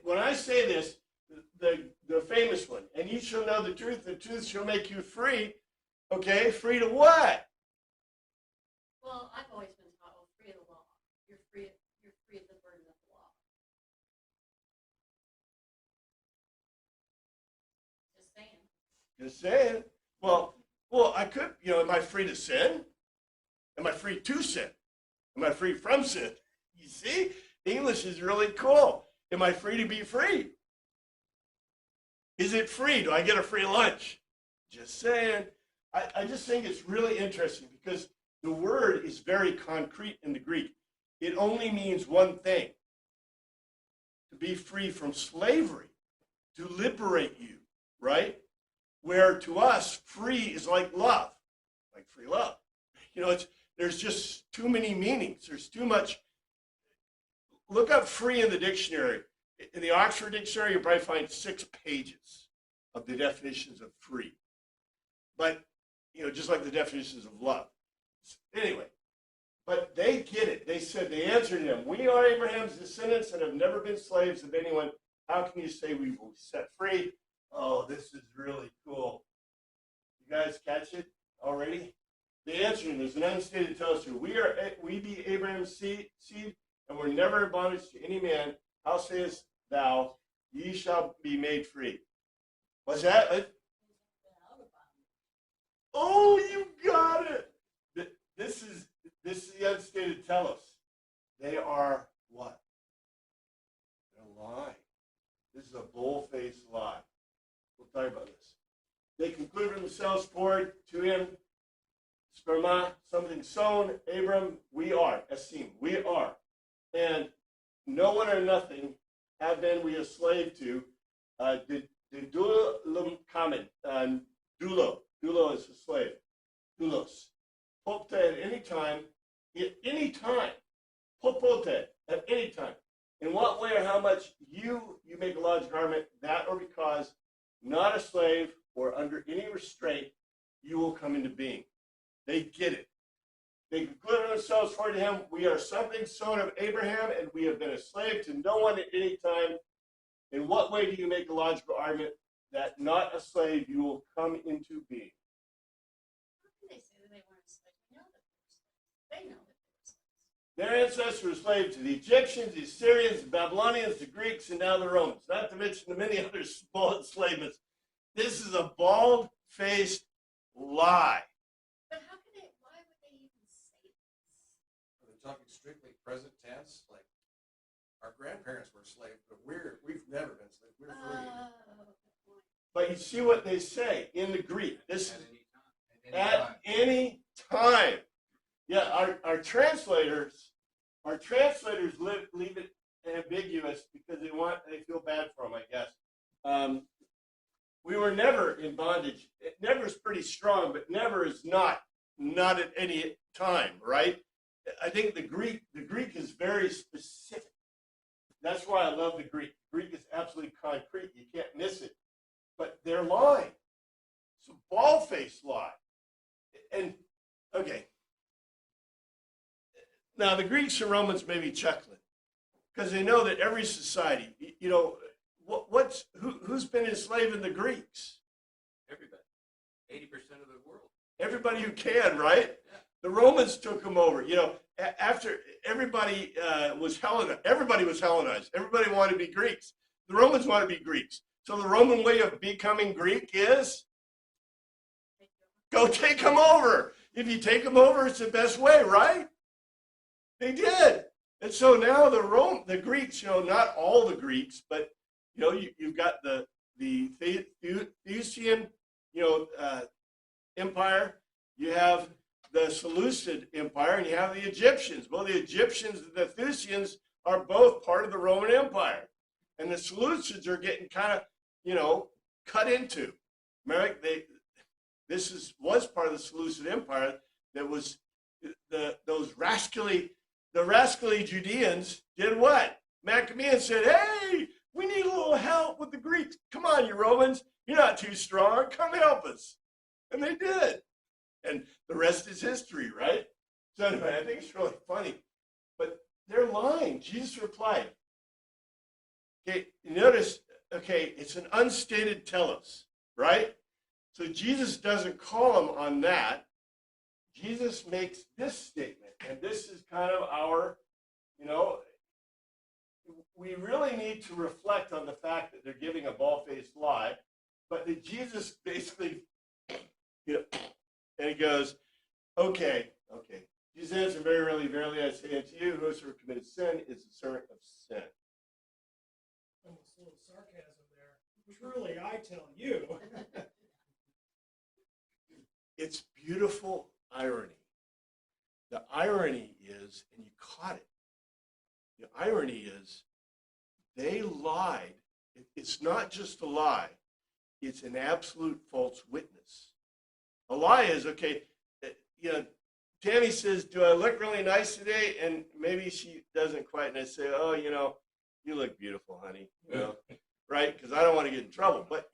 Speaker 1: When I say this, the famous one, and you shall know the truth shall make you free. Okay, free to what?
Speaker 4: Well, I've always been taught, free of the law. You're free of the burden of the law. Just saying.
Speaker 1: Just saying. Well, I could, am I free to sin? Am I free to sin? Am I free from sin? You see, English is really cool. Am I free to be free? Is it free? Do I get a free lunch? Just saying. I just think it's really interesting because the word is very concrete in the Greek. It only means one thing: to be free from slavery, to liberate you, right? Where to us, free is like love, like free love. There's just too many meanings. There's too much. Look up free in the dictionary. In the Oxford Dictionary, you'll probably find 6 pages of the definitions of free. But, just like the definitions of love. Anyway, but they get it. They said, they answered him, we are Abraham's descendants and have never been slaves of anyone. How can you say we will be set free? Oh, this is really cool. You guys catch it already? They answered him, there's an unstated toaster. We be Abraham's seed, and we're never in bondage to any man. How sayest thou, ye shall be made free? What's that? Oh, you got it. This is the unstated telos. They are what? They're lying. This is a bull-faced lie. We'll talk about this. They concluded themselves forward to him. Sperma, something sown. Abram, we are. Esim, we are. And no one or nothing have been we a slave to. Dulum kamen. Dulo. Dulo is a slave. Dulos. Popte at any time. At any time. Popote at any time. In what way or how much you make a lodge garment, that or because not a slave or under any restraint, you will come into being. They get it. They concluded themselves for to him, we are something son of Abraham, and we have been a slave to no one at any time. In what way do you make a logical argument that not a slave you will come into being?
Speaker 4: How can they say that they weren't slaves? We know that they were slaves. They know that they were slaves.
Speaker 1: Their ancestors were slaves to the Egyptians, the Assyrians, the Babylonians, the Greeks, and now the Romans, not to mention the many other small enslavements. This is a bald-faced lie.
Speaker 4: But why would they even say this?
Speaker 5: Are they talking strictly present tense? Like, our grandparents were slaves, but we've never been slaves. We're free.
Speaker 4: Good point.
Speaker 1: But you see what they say in the Greek. This is
Speaker 3: At any time.
Speaker 1: at any time. Yeah, our translators leave it ambiguous because they feel bad for them, I guess. We were never in bondage. Never is pretty strong, but never is not at any time, right? I think the Greek is very specific. That's why I love the Greek. Greek is absolutely concrete. You can't miss it. But they're lying. It's a bald-faced lie. And, okay. Now, the Greeks and Romans may be chuckling because they know that every society, who's been enslaving the Greeks?
Speaker 6: Everybody. 80% of the world.
Speaker 1: Everybody who can, right? The Romans took them over. After everybody was Hellenized, everybody wanted to be Greeks. The Romans want to be Greeks. So the Roman way of becoming Greek is go take them over. If you take them over, it's the best way, right? They did. And so now the Greeks, not all the Greeks, but you've got the Theucian, empire. You have the Seleucid Empire, and you have the Egyptians. Well, the Egyptians and the Theucians are both part of the Roman Empire. And the Seleucids are getting kind of, cut into. Remember, was part of the Seleucid Empire that was those rascally Judeans did what? Maccabean said, hey, we need a little help with the Greeks. Come on, you Romans. You're not too strong. Come help us. And they did. And the rest is history, right? So anyway, I think it's really funny. But they're lying. Jesus replied. Okay, notice, it's an unstated telos, right? So Jesus doesn't call them on that. Jesus makes this statement, and this is kind of our, we really need to reflect on the fact that they're giving a bald-faced lie, but that Jesus basically, and he goes, okay. Jesus answered, very verily, I say unto you, whosoever committed sin is the servant of sin.
Speaker 2: Almost a little sarcasm there. Truly, I tell you.
Speaker 1: It's beautiful irony. The irony is, and you caught it, the irony is they lied. It's not just a lie. It's an absolute false witness. A lie is, Tammy says, do I look really nice today? And maybe she doesn't quite. And I say, oh, you look beautiful, honey. Right? Because I don't want to get in trouble. But,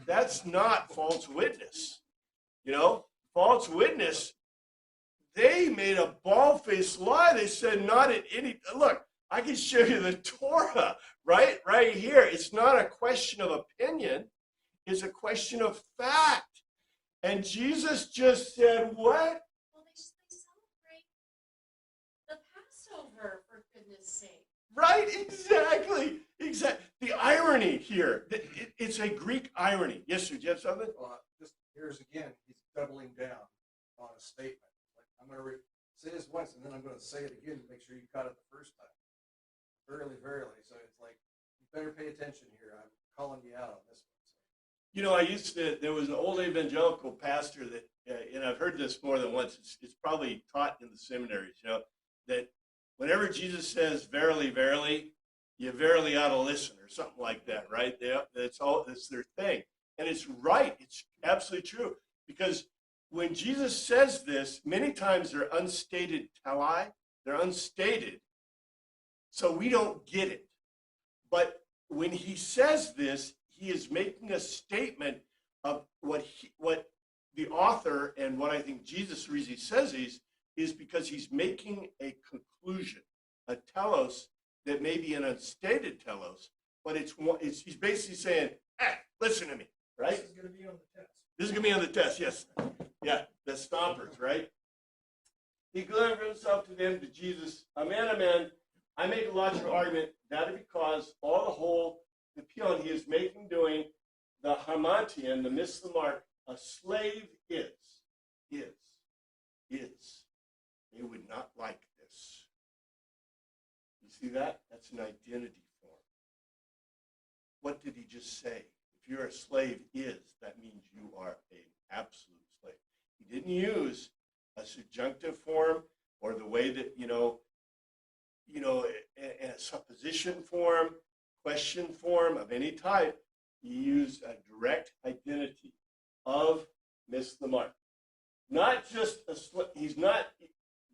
Speaker 1: that's not false witness. False witness, they made a bald-faced lie. They said not at any, look, I can show you the Torah, right here. It's not a question of opinion. It's a question of fact. And Jesus just said, what?
Speaker 4: Well, they celebrate the Passover, for goodness sake.
Speaker 1: Right, exactly. The irony here, it's a Greek irony. Yes, sir, do you have something?
Speaker 5: Well, just here's again, he's doubling down on a statement. Like, I'm going to say this once, and then I'm going to say it again to make sure you caught it the first time. Verily. So it's like, you better pay attention here. I'm calling you out on this one.
Speaker 1: There was an old evangelical pastor that, and I've heard this more than once, it's probably taught in the seminaries, that whenever Jesus says, verily, you verily ought to listen, or something like that, right? It's their thing. And it's right. It's absolutely true. Because when Jesus says this, many times they're unstated teli. They're unstated. So we don't get it. But when he says this, he is making a statement of what the author, and what I think Jesus reason he says is because he's making a conclusion, a telos that may be an unstated telos, but he's basically saying, listen to me, right?
Speaker 2: This is going to be on the test.
Speaker 1: This is going to be on the test, yes. Yeah, the stompers, right? He delivered himself to them, to Jesus. Amen. I make a logical argument that because the peon he is making, doing the hamartian, the miss the mark, a slave is. They would not like this. You see that? That's an identity form. What did he just say? If you're a slave that means you are an absolute slave. He didn't use a subjunctive form or the way that, a supposition form, question form of any type. He used a direct identity of miss the mark. Not just he's not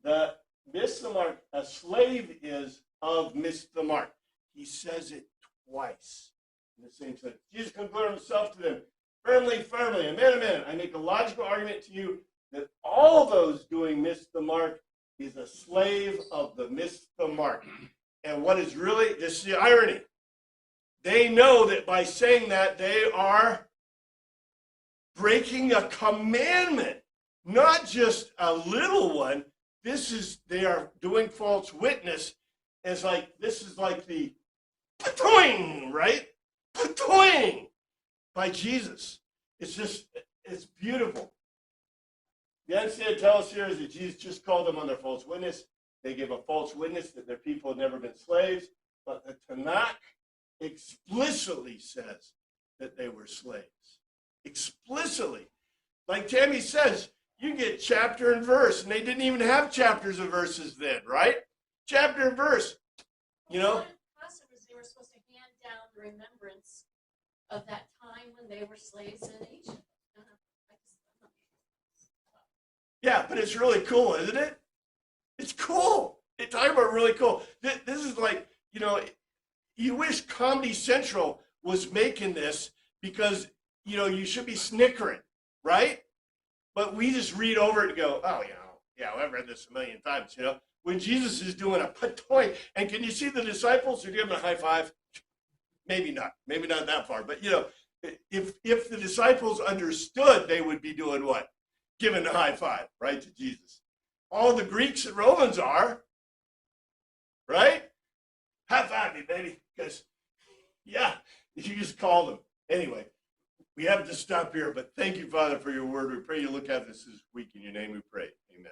Speaker 1: the miss the mark. A slave is of miss the mark. He says it twice in the same sentence. Jesus concluded himself to them, firmly, amen. I make a logical argument to you that all those doing miss the mark is a slave of the miss the mark. And what is really, this is the irony. They know that by saying that they are breaking a commandment. not just a little one. They are doing false witness as like, this is like the patoing, right? Patoing by Jesus. It's beautiful. The unsaid tell us here is that Jesus just called them on their false witness. They gave a false witness that their people had never been slaves, but the Tanakh explicitly says that they were slaves. Explicitly. Like Tammy says, you get chapter and verse, and they didn't even have chapters and verses then, right? Chapter and verse. You know?
Speaker 4: Passover, they were supposed to hand down the remembrance of that time when they were slaves in Egypt.
Speaker 1: Yeah, but it's really cool, isn't it? It's cool. It's talking about really cool. This is like, you know, you wish Comedy Central was making this because, you know, you should be snickering, right? But we just read over it and go, oh, you know, yeah, I've read this a million times, you know. When Jesus is doing a patoy, and can you see the disciples are giving a high five? Maybe not that far, but you know, if the disciples understood, they would be doing what? Giving a high five, right, to Jesus. All the Greeks and Romans are, right? High five me, baby, because yeah, you just called them. Anyway, we have to stop here, but thank you, Father, for your word. We pray you look at this week. In your name we pray. Amen.